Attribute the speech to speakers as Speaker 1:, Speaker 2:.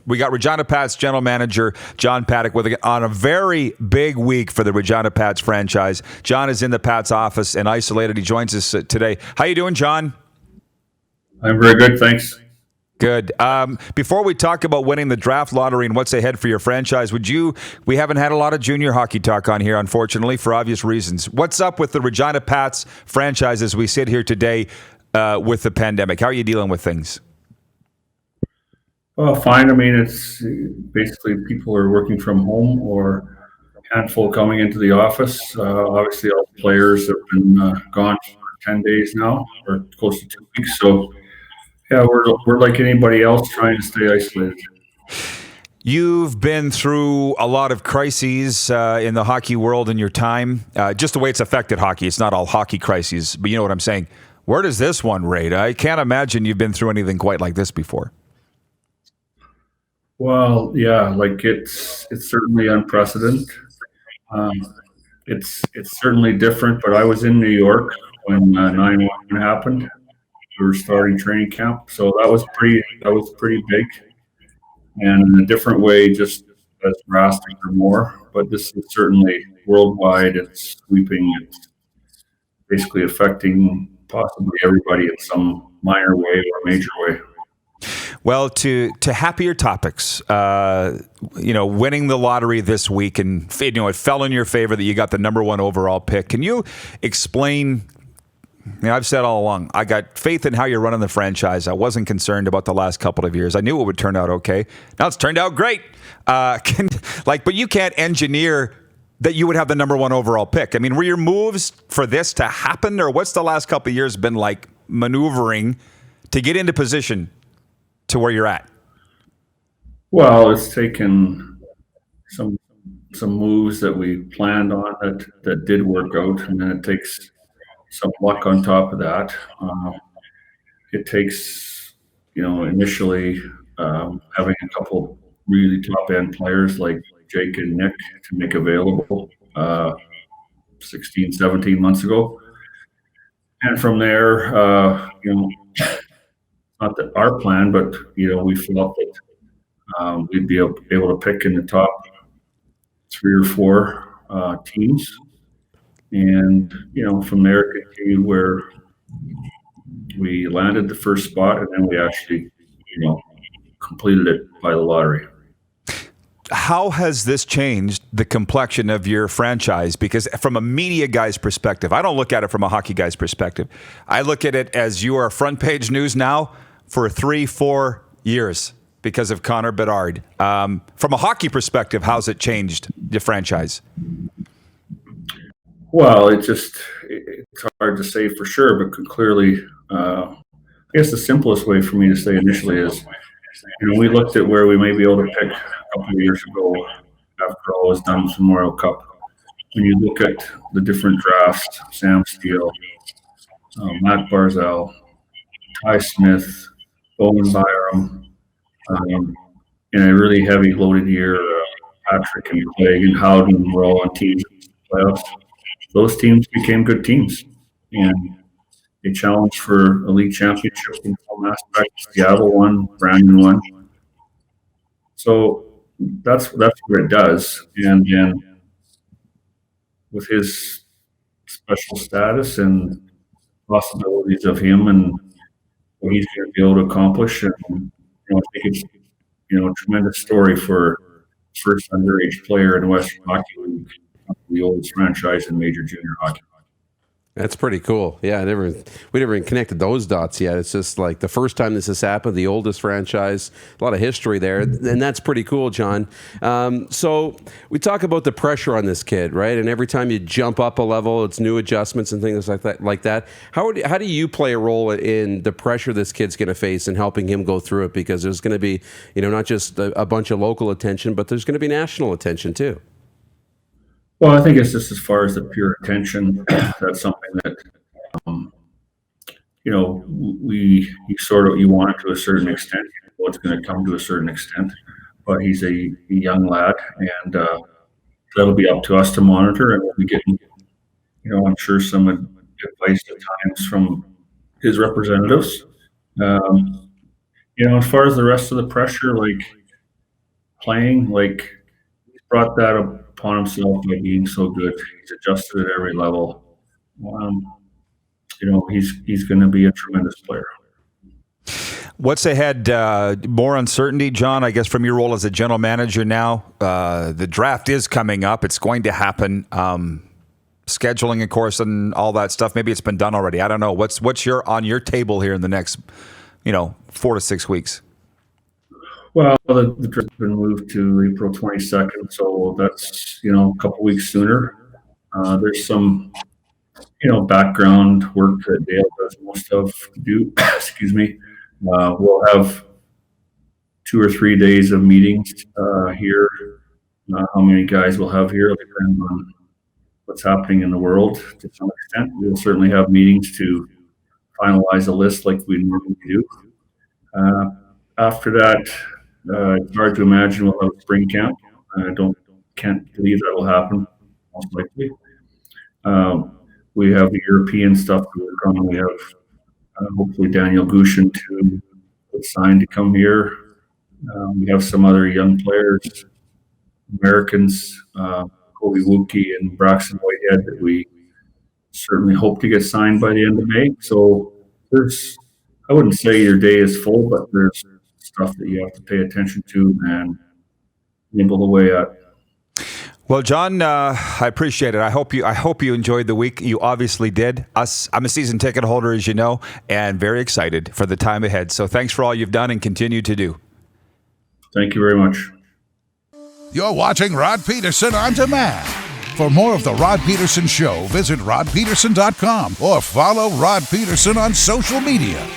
Speaker 1: We got Regina Pats general manager John Paddock on a very big week for the Regina Pats franchise. John is in the Pats office and isolated. He joins us today. How you doing, John?
Speaker 2: I'm very good, thanks.
Speaker 1: Good. Before we talk about winning the draft lottery and what's ahead for your franchise, we haven't had a lot of junior hockey talk on here, unfortunately, for obvious reasons. What's up with the Regina Pats franchise as we sit here today with the pandemic? How are you dealing with things?
Speaker 2: Well, fine. I mean, it's basically people are working from home or a handful coming into the office. Obviously, all the players have been gone for 10 days now, or close to 2 weeks. So, yeah, we're like anybody else trying to stay isolated.
Speaker 1: You've been through a lot of crises in the hockey world in your time. Just the way it's affected hockey. It's not all hockey crises, but you know what I'm saying. Where does this one rate? I can't imagine you've been through anything quite like this before.
Speaker 2: Well, yeah, like it's certainly unprecedented. It's certainly different. But I was in New York when 9/11 happened. We were starting training camp, so that was pretty big, and in a different way, just as drastic or more. But this is certainly worldwide. It's sweeping. It's basically affecting possibly everybody in some minor way or major way.
Speaker 1: Well, to happier topics, winning the lottery this week, and it fell in your favor that you got the number one overall pick. Can you explain? I've said all along, I got faith in how you're running the franchise. I wasn't concerned about the last couple of years. I knew it would turn out okay. Now it's turned out great. But you can't engineer that you would have the number one overall pick. I mean, were your moves for this to happen, or what's the last couple of years been like maneuvering to get into position to where you're at?
Speaker 2: Well, it's taken some moves that we planned on that did work out, and then it takes some luck on top of that. It takes, initially having a couple really top end players like Jake and Nick to make available 16, 17 months ago. And from there, not that our plan, but, we felt that we'd be able to pick in the top 3 or 4 teams. And, from there continued where we landed the first spot, and then we actually, completed it by the lottery.
Speaker 1: How has this changed the complexion of your franchise? Because from a media guy's perspective, I don't look at it from a hockey guy's perspective. I look at it as you are front page news now for 3-4 years because of Connor Bedard. From a hockey perspective, how's it changed the franchise?
Speaker 2: Well, it's hard to say for sure, but clearly, I guess the simplest way for me to say initially is, we looked at where we may be able to pick a couple of years ago after all was done with the Memorial Cup. When you look at the different drafts, Sam Steele, Matt Barzal, Ty Smith, Owen Byram, in a really heavy loaded year, Patrick and Craig and Howden were all on teams in the playoffs. Those teams became good teams, and they challenged for a league championship in some aspects. Seattle won, Brandon won. So that's what it does. And with his special status and possibilities of him and what he's going to be able to accomplish, and I think it's a tremendous story for first underage player in the Western Hockey League, the oldest franchise in major junior hockey.
Speaker 3: That's pretty cool. Yeah, we never even connected those dots yet. It's just like the first time this has happened, the oldest franchise, a lot of history there, and that's pretty cool, John. So we talk about the pressure on this kid, right? And every time you jump up a level, it's new adjustments and things like that. How do you play a role in the pressure this kid's going to face and helping him go through it? Because there's going to be, not just a bunch of local attention, but there's going to be national attention too.
Speaker 2: Well, I think it's just as far as the pure attention. That's something that, you want it to a certain extent. It's going to come to a certain extent, but he's a young lad, and that'll be up to us to monitor. And we'll be getting, I'm sure some advice at times from his representatives. As far as the rest of the pressure, playing, like he's brought that upon himself by being so good. He's adjusted at every level. Um, he's going to be a tremendous player.
Speaker 1: What's ahead? More uncertainty, John, I guess, from your role as a general manager now. The draft is coming up. It's going to happen. Scheduling, of course, and all that stuff. Maybe it's been done already. I don't know. What's on your table here in the next, 4 to 6 weeks?
Speaker 2: Well, the draft's been moved to April 22nd, so that's, a couple weeks sooner. There's some, background work that Dale does most of to do. Excuse me. We'll have 2 or 3 days of meetings here. How many guys we'll have here depends on what's happening in the world to some extent. We'll certainly have meetings to finalize a list like we normally do. After that, it's hard to imagine we'll have spring camp. Can't believe that will happen, most likely. We have the European stuff to work on. We have hopefully Daniel Gushin to signed to come here. We have some other young players, Americans, Kobe Wookie and Braxton Whitehead, that we certainly hope to get signed by the end of May. So I wouldn't say your day is full, but there's stuff that you have to pay attention to and nibble away at.
Speaker 1: Well, John, I appreciate it. I hope you enjoyed the week. You obviously did. I'm a season ticket holder, as you know, and very excited for the time ahead. So thanks for all you've done and continue to do.
Speaker 2: Thank you very much.
Speaker 4: You're watching Rod Pedersen On Demand. For more of The Rod Pedersen Show, visit rodpedersen.com or follow Rod Pedersen on social media.